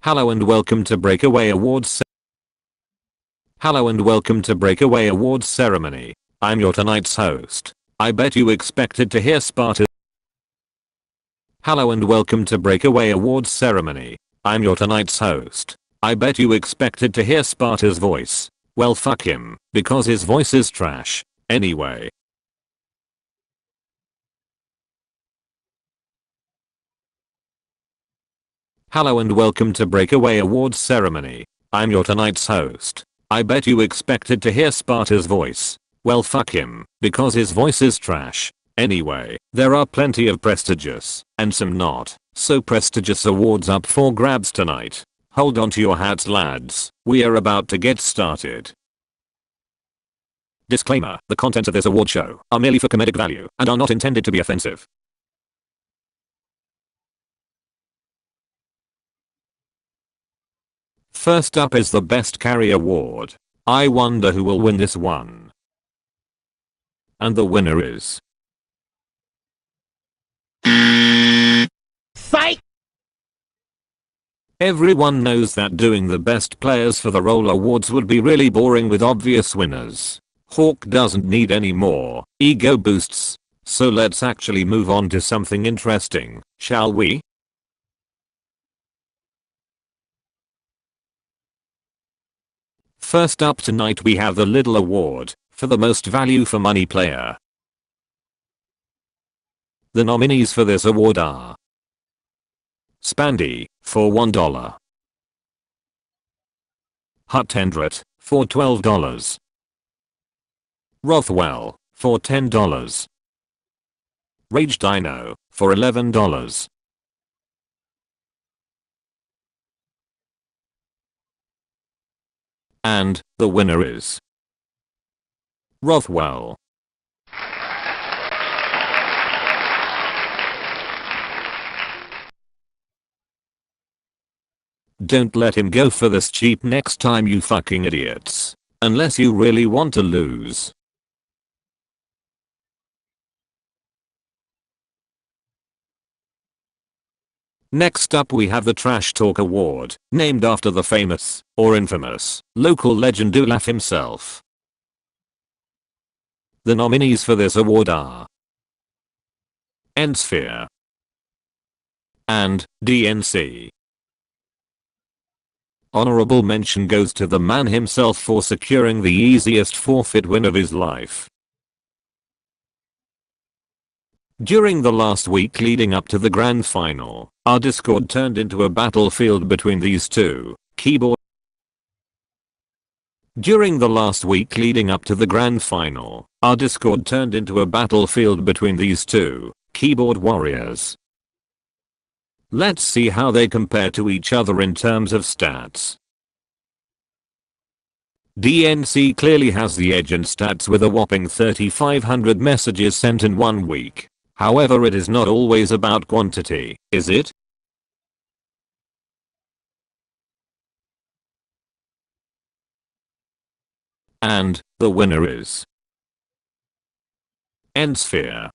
Hello and welcome to Breakaway Awards. Hello and welcome to Breakaway Awards ceremony. I'm your tonight's host. I bet you expected to hear Sparta. Hello and welcome to Breakaway Awards ceremony. I'm your tonight's host. I bet you expected to hear Sparta's voice. Well, fuck him, because his voice is trash. Anyway. Hello and welcome to Breakaway Awards ceremony. I'm your tonight's host. I bet you expected to hear Sparta's voice. Well, fuck him, because his voice is trash. Anyway, there are plenty of prestigious, and some not so prestigious awards up for grabs tonight. Hold on to your hats, lads. We are about to get started. Disclaimer: the contents of this award show are merely for comedic value and are not intended to be offensive. First up is the Best Carry Award. I wonder who will win this one. And the winner is... Psych! Everyone knows that doing the best players for the role awards would be really boring with obvious winners. Hawk doesn't need any more ego boosts. So let's actually move on to something interesting, shall we? First up tonight we have the Lidl Award for the most value for money player. The nominees for this award are Spandy for $1, Hutendrat for $12, Rothwell for $10, Rage Dino for $11. And the winner is Rothwell. Don't let him go for this cheap next time, you fucking idiots. Unless you really want to lose. Next up we have the Trash Talk Award, named after the famous, or infamous, local legend Olaf himself. The nominees for this award are Endsphere and DNC. Honorable mention goes to the man himself for securing the easiest forfeit win of his life. During the last week leading up to the grand final, our Discord turned into a battlefield between these two keyboard warriors. Let's see how they compare to each other in terms of stats. DNC clearly has the edge in stats with a whopping 3,500 messages sent in 1 week. However, it is not always about quantity, is it? And the winner is Endsphere.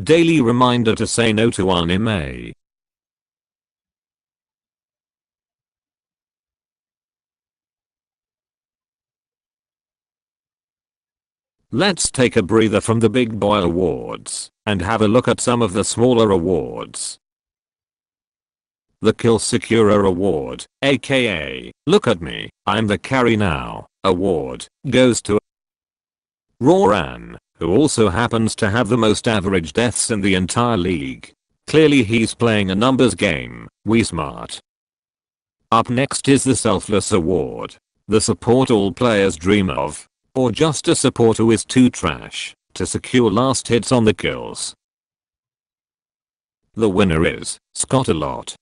Daily reminder to say no to anime. Let's take a breather from the big boy awards and have a look at some of the smaller awards. The Kill Securer Award, aka Look at Me, I'm the Carry Now award, goes to Roran, who also happens to have the most average deaths in the entire league. Clearly he's playing a numbers game, we smart. Up next is the Selfless Award, the support all players dream of. Or just a support who is too trash to secure last hits on the kills. The winner is Scott-A-Lot.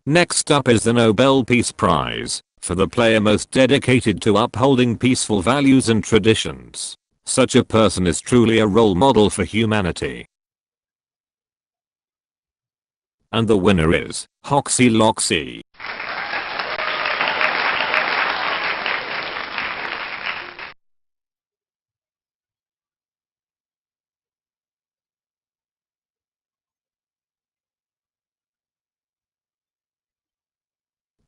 Next up is the Nobel Peace Prize for the player most dedicated to upholding peaceful values and traditions. Such a person is truly a role model for humanity. And the winner is Hoxie Loxie.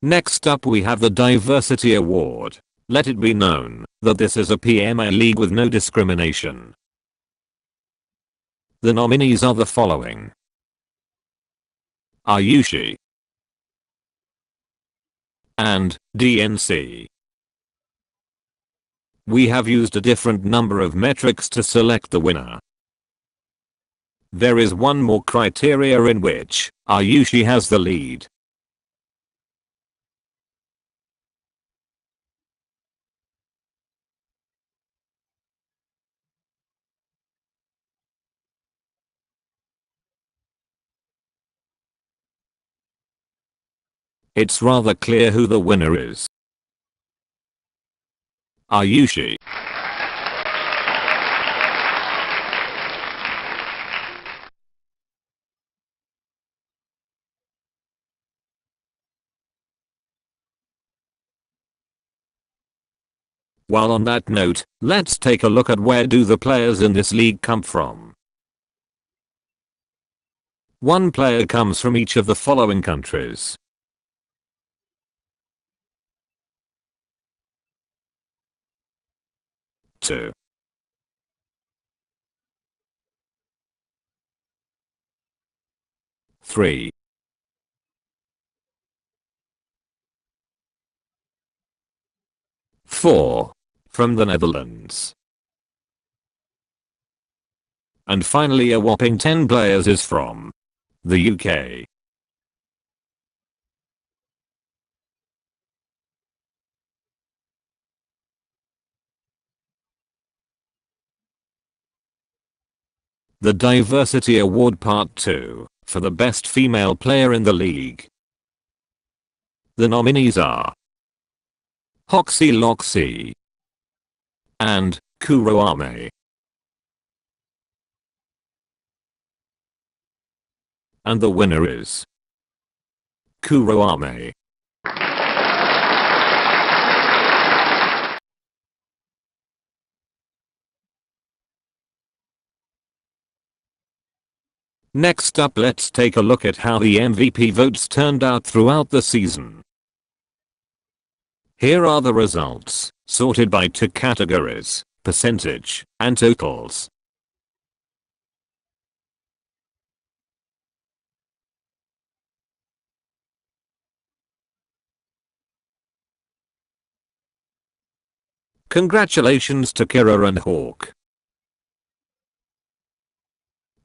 Next up we have the Diversity Award. Let it be known that this is a PMA league with no discrimination. The nominees are the following: Ayushi and DNC. We have used a different number of metrics to select the winner. There is one more criteria in which Ayushi has the lead. It's rather clear who the winner is. Ayushi. While on that note, let's take a look at where do the players in this league come from. One player comes from each of the following countries: 2, 3, 4, from the Netherlands. And finally a whopping 10 players is from the UK. The Diversity Award Part 2, for the best female player in the league. The nominees are Hoxie Loxie and Kuroame. And the winner is Kuroame. Next up, let's take a look at how the MVP votes turned out throughout the season. Here are the results, sorted by 2 categories: percentage and totals. Congratulations to Kira and Hawk.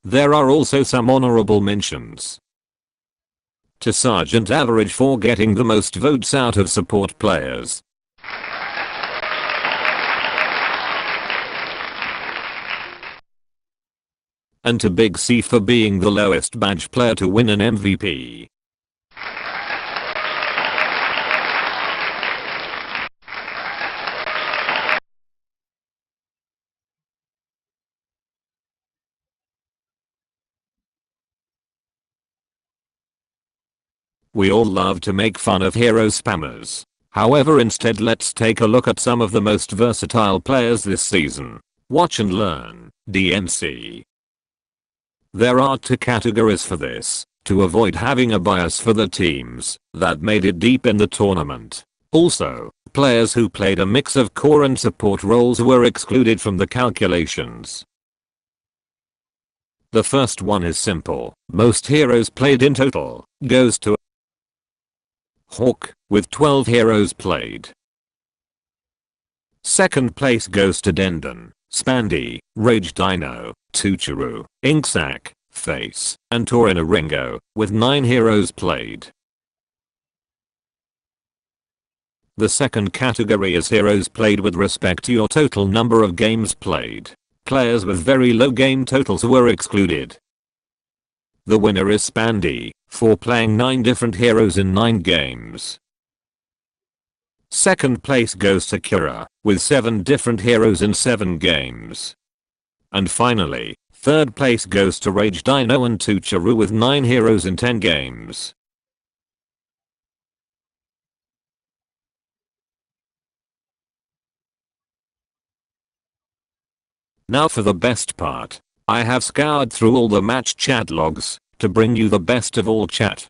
There are also some honorable mentions to Sergeant Average for getting the most votes out of support players. And to Big C for being the lowest badge player to win an MVP. We all love to make fun of hero spammers. However, instead let's take a look at some of the most versatile players this season. Watch and learn, DNC. There are 2 categories for this, to avoid having a bias for the teams that made it deep in the tournament. Also, players who played a mix of core and support roles were excluded from the calculations. The first one is simple. Most heroes played in total goes to Hawk, with 12 heroes played. Second place goes to Dendon, Spandy, Rage Dino, Tuchuru, Inksack, Face, and Torinaringo, with 9 heroes played. The second category is heroes played with respect to your total number of games played. Players with very low game totals were excluded. The winner is Spandy, for playing 9 different heroes in 9 games. Second place goes to Kira, with 7 different heroes in 7 games. And finally, Third place goes to Rage Dino and Tucharu with 9 heroes in 10 games. Now for the best part. I have scoured through all the match chat logs to bring you the best of all chat.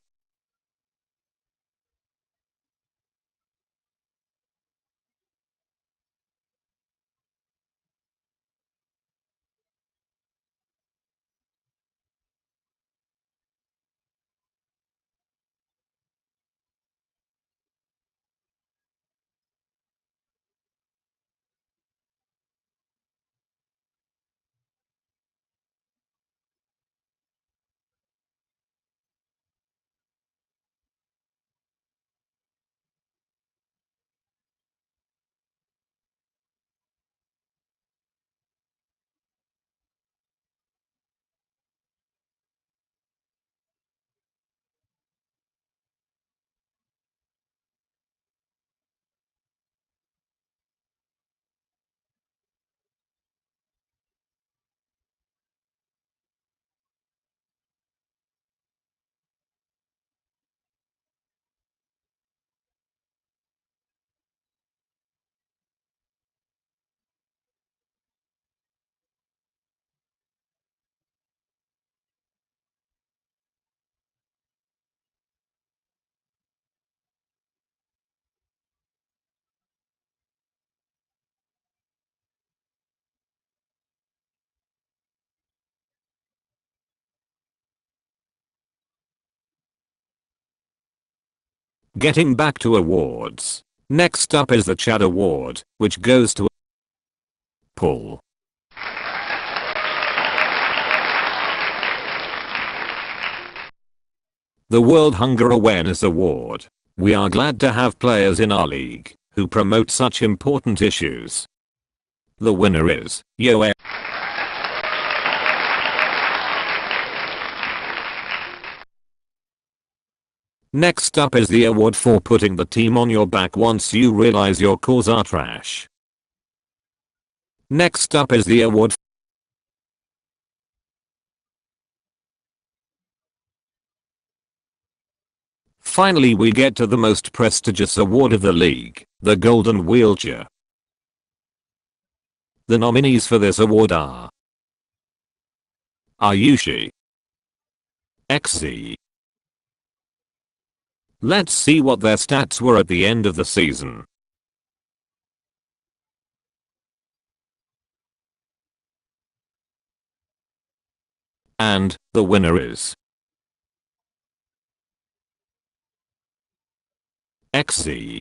Getting back to awards. Next up is the Chad Award, which goes to Paul. The World Hunger Awareness Award. We are glad to have players in our league who promote such important issues. The winner is Yoa. Next up is the award for putting the team on your back once you realize your cores are trash. Next up is the award. Finally we get to the most prestigious award of the league, the Golden Wheelchair. The nominees for this award are Ayushi, XZ. Let's see what their stats were at the end of the season. And the winner is XZ.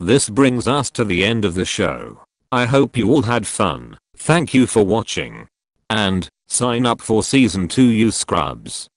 This brings us to the end of the show. I hope you all had fun. Thank you for watching. And sign up for season 2 you scrubs.